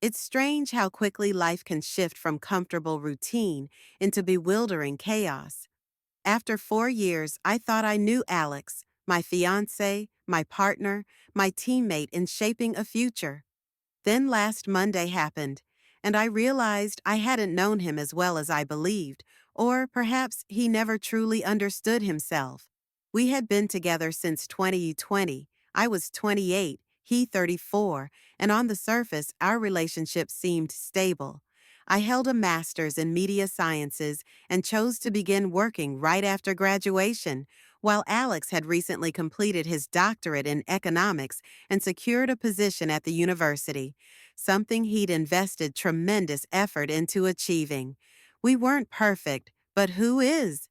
It's strange how quickly life can shift from comfortable routine into bewildering chaos. After 4 years, I thought I knew Alex, my fiancé, my partner, my teammate in shaping a future. Then last Monday happened, and I realized I hadn't known him as well as I believed, or perhaps he never truly understood himself. We had been together since 2020. I was 28, he 34, and on the surface, our relationship seemed stable. I held a master's in media sciences and chose to begin working right after graduation, while Alex had recently completed his doctorate in economics and secured a position at the university, something he'd invested tremendous effort into achieving. We weren't perfect, but who is?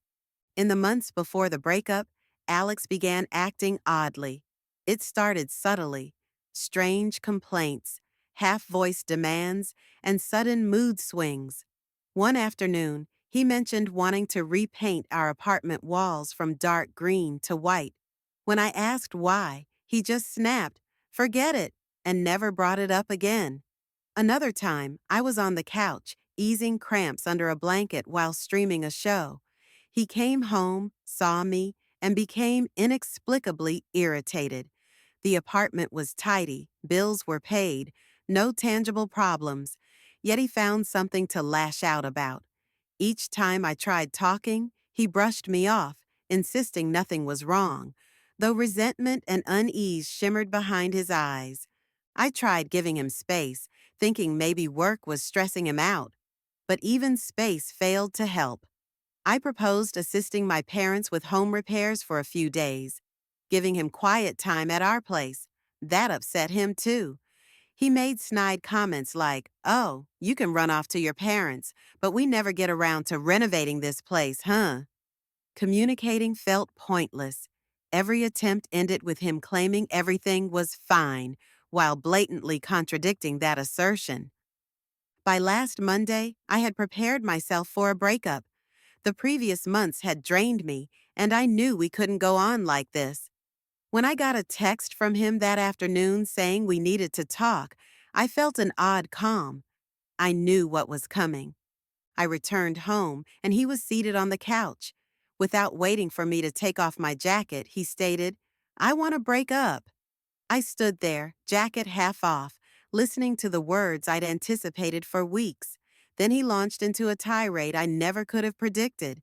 In the months before the breakup, Alex began acting oddly. It started subtly: strange complaints, half-voiced demands, and sudden mood swings. One afternoon, he mentioned wanting to repaint our apartment walls from dark green to white. When I asked why, he just snapped, "Forget it," and never brought it up again. Another time, I was on the couch, easing cramps under a blanket while streaming a show. He came home, saw me, and became inexplicably irritated. The apartment was tidy, bills were paid, no tangible problems, yet he found something to lash out about. Each time I tried talking, he brushed me off, insisting nothing was wrong, though resentment and unease shimmered behind his eyes. I tried giving him space, thinking maybe work was stressing him out, but even space failed to help. I proposed assisting my parents with home repairs for a few days, giving him quiet time at our place. That upset him too. He made snide comments like, "Oh, you can run off to your parents, but we never get around to renovating this place, huh?" Communicating felt pointless. Every attempt ended with him claiming everything was fine, while blatantly contradicting that assertion. By last Monday, I had prepared myself for a breakup. The previous months had drained me, and I knew we couldn't go on like this. When I got a text from him that afternoon saying we needed to talk, I felt an odd calm. I knew what was coming. I returned home, and he was seated on the couch. Without waiting for me to take off my jacket, he stated, "I want to break up." I stood there, jacket half off, listening to the words I'd anticipated for weeks. Then he launched into a tirade I never could have predicted.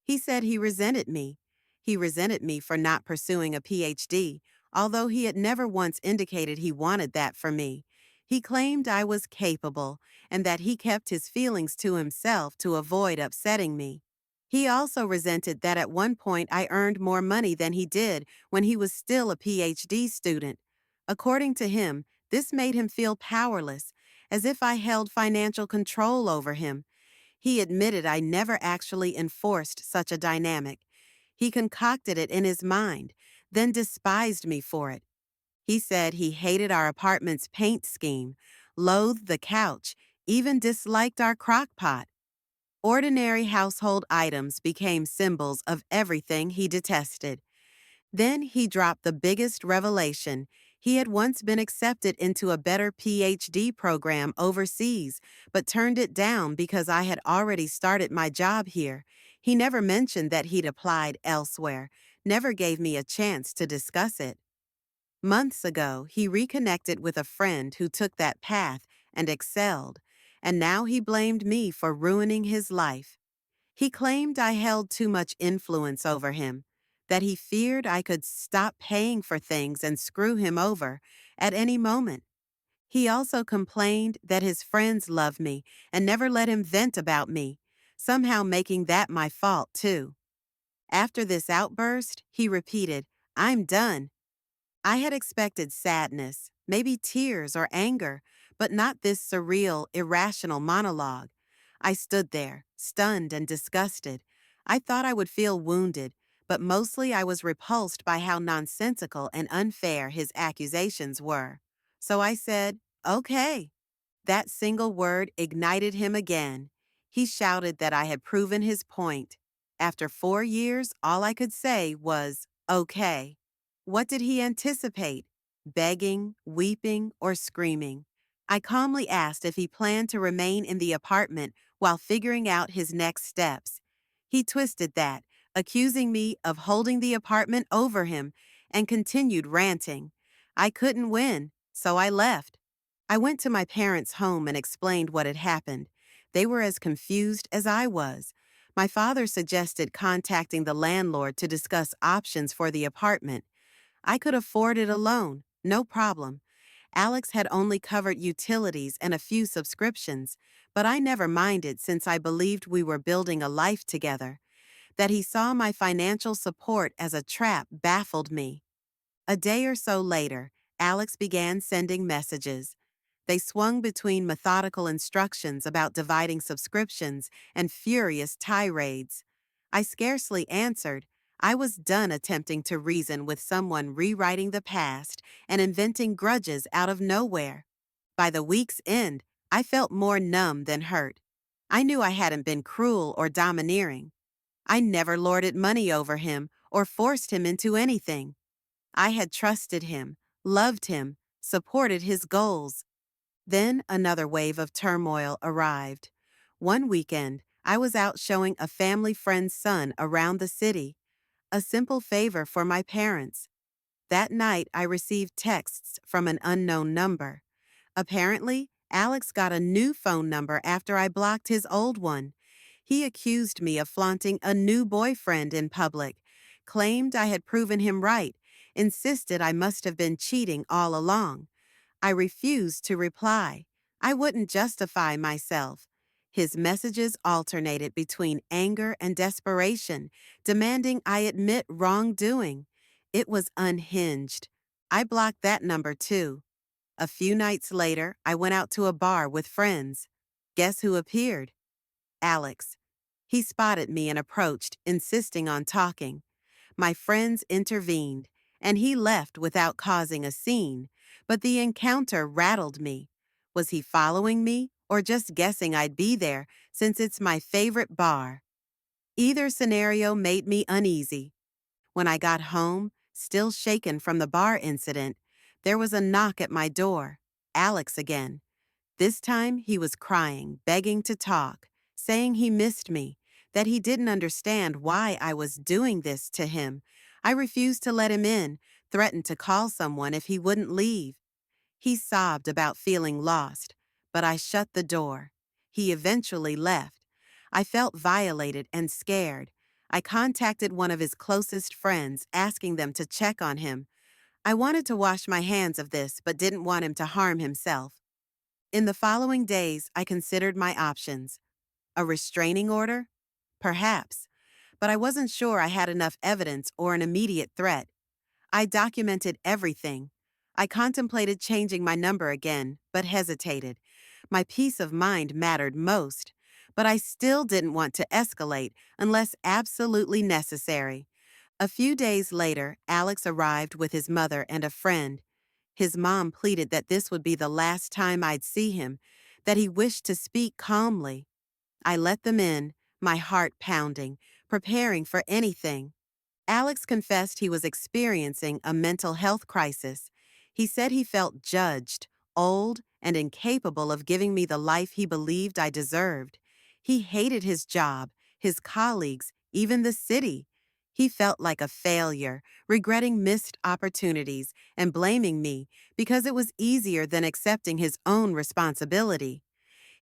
He said he resented me. He resented me for not pursuing a PhD, although he had never once indicated he wanted that for me. He claimed I was capable and that he kept his feelings to himself to avoid upsetting me. He also resented that at one point I earned more money than he did when he was still a PhD student. According to him, this made him feel powerless, as if I held financial control over him. He admitted I never actually enforced such a dynamic. He concocted it in his mind, then despised me for it. He said he hated our apartment's paint scheme, loathed the couch, even disliked our crock pot. Ordinary household items became symbols of everything he detested. Then he dropped the biggest revelation. He had once been accepted into a better PhD program overseas, but turned it down because I had already started my job here. He never mentioned that he'd applied elsewhere, never gave me a chance to discuss it. Months ago, he reconnected with a friend who took that path and excelled, and now he blamed me for ruining his life. He claimed I held too much influence over him, that he feared I could stop paying for things and screw him over at any moment. He also complained that his friends loved me and never let him vent about me, somehow making that my fault too. After this outburst, he repeated, "I'm done." I had expected sadness, maybe tears or anger, but not this surreal, irrational monologue. I stood there, stunned and disgusted. I thought I would feel wounded, but mostly I was repulsed by how nonsensical and unfair his accusations were. So I said, "Okay." That single word ignited him again. He shouted that I had proven his point. After 4 years, all I could say was, "Okay." What did he anticipate? Begging, weeping, or screaming? I calmly asked if he planned to remain in the apartment while figuring out his next steps. He twisted that, accusing me of holding the apartment over him, and continued ranting. I couldn't win, so I left. I went to my parents' home and explained what had happened. They were as confused as I was. My father suggested contacting the landlord to discuss options for the apartment. I could afford it alone, no problem. Alex had only covered utilities and a few subscriptions, but I never minded since I believed we were building a life together. That he saw my financial support as a trap baffled me. A day or so later, Alex began sending messages. They swung between methodical instructions about dividing subscriptions and furious tirades. I scarcely answered. I was done attempting to reason with someone rewriting the past and inventing grudges out of nowhere. By the week's end, I felt more numb than hurt. I knew I hadn't been cruel or domineering. I never lorded money over him or forced him into anything. I had trusted him, loved him, supported his goals. Then another wave of turmoil arrived. One weekend, I was out showing a family friend's son around the city, a simple favor for my parents. That night, I received texts from an unknown number. Apparently, Alex got a new phone number after I blocked his old one. He accused me of flaunting a new boyfriend in public, claimed I had proven him right, insisted I must have been cheating all along. I refused to reply. I wouldn't justify myself. His messages alternated between anger and desperation, demanding I admit wrongdoing. It was unhinged. I blocked that number too. A few nights later, I went out to a bar with friends. Guess who appeared? Alex. He spotted me and approached, insisting on talking. My friends intervened, and he left without causing a scene, but the encounter rattled me. Was he following me or just guessing I'd be there since it's my favorite bar? Either scenario made me uneasy. When I got home, still shaken from the bar incident, there was a knock at my door. Alex again. This time he was crying, begging to talk, saying he missed me, that he didn't understand why I was doing this to him. I refused to let him in, threatened to call someone if he wouldn't leave. He sobbed about feeling lost, but I shut the door. He eventually left. I felt violated and scared. I contacted one of his closest friends, asking them to check on him. I wanted to wash my hands of this, but didn't want him to harm himself. In the following days, I considered my options. A restraining order? Perhaps, but I wasn't sure I had enough evidence or an immediate threat. I documented everything. I contemplated changing my number again, but hesitated. My peace of mind mattered most, but I still didn't want to escalate unless absolutely necessary. A few days later, Alex arrived with his mother and a friend. His mom pleaded that this would be the last time I'd see him, that he wished to speak calmly. I let them in, my heart pounding, preparing for anything. Alex confessed he was experiencing a mental health crisis. He said he felt judged, old, and incapable of giving me the life he believed I deserved. He hated his job, his colleagues, even the city. He felt like a failure, regretting missed opportunities and blaming me because it was easier than accepting his own responsibility.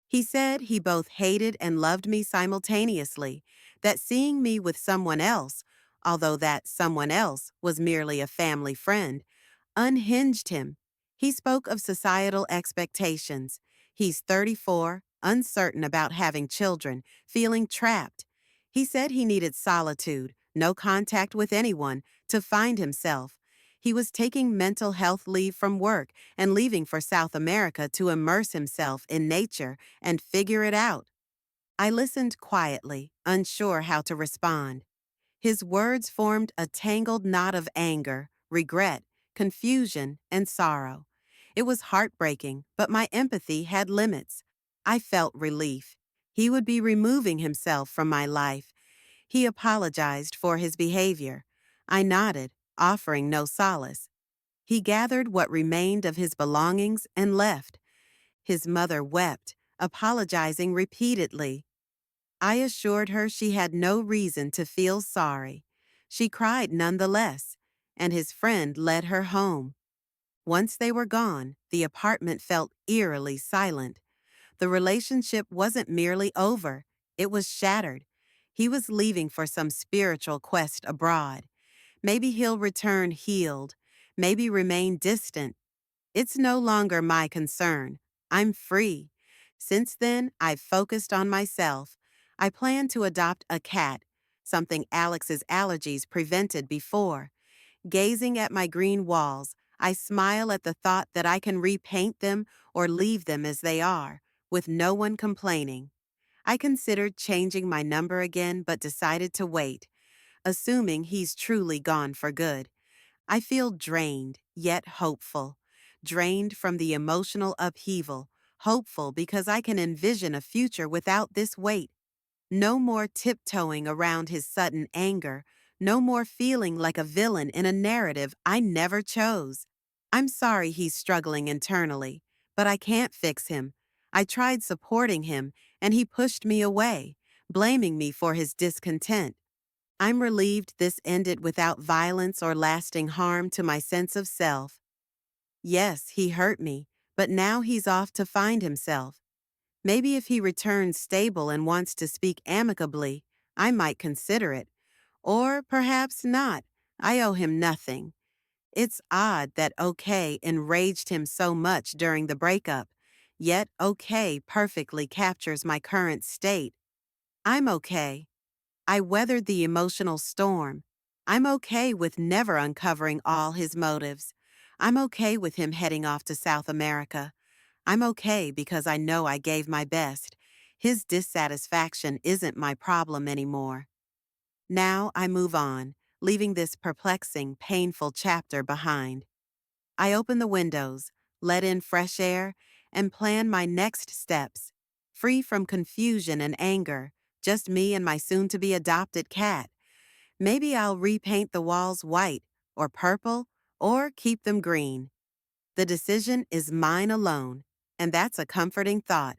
He said he both hated and loved me simultaneously, that seeing me with someone else, although that someone else was merely a family friend, unhinged him. He spoke of societal expectations. He's 34, uncertain about having children, feeling trapped. He said he needed solitude, no contact with anyone, to find himself. He was taking mental health leave from work and leaving for South America to immerse himself in nature and figure it out. I listened quietly, unsure how to respond. His words formed a tangled knot of anger, regret, confusion, and sorrow. It was heartbreaking, but my empathy had limits. I felt relief. He would be removing himself from my life. He apologized for his behavior. I nodded, offering no solace. He gathered what remained of his belongings and left. His mother wept, apologizing repeatedly. I assured her she had no reason to feel sorry. She cried nonetheless, and his friend led her home. Once they were gone, the apartment felt eerily silent. The relationship wasn't merely over, it was shattered. He was leaving for some spiritual quest abroad. Maybe he'll return healed, maybe remain distant. It's no longer my concern. I'm free. Since then, I've focused on myself. I plan to adopt a cat, something Alex's allergies prevented before. Gazing at my green walls, I smile at the thought that I can repaint them or leave them as they are, with no one complaining. I considered changing my number again but decided to wait, assuming he's truly gone for good. I feel drained, yet hopeful. Drained from the emotional upheaval, hopeful because I can envision a future without this weight. No more tiptoeing around his sudden anger, no more feeling like a villain in a narrative I never chose. I'm sorry he's struggling internally, but I can't fix him. I tried supporting him, and he pushed me away, blaming me for his discontent. I'm relieved this ended without violence or lasting harm to my sense of self. Yes, he hurt me, but now he's off to find himself. Maybe if he returns stable and wants to speak amicably, I might consider it. Or perhaps not. I owe him nothing. It's odd that okay enraged him so much during the breakup, yet okay perfectly captures my current state. I'm okay. I weathered the emotional storm. I'm okay with never uncovering all his motives. I'm okay with him heading off to South America. I'm okay because I know I gave my best. His dissatisfaction isn't my problem anymore. Now I move on, leaving this perplexing, painful chapter behind. I open the windows, let in fresh air, and plan my next steps, free from confusion and anger, just me and my soon-to-be adopted cat. Maybe I'll repaint the walls white, or purple, or keep them green. The decision is mine alone, and that's a comforting thought.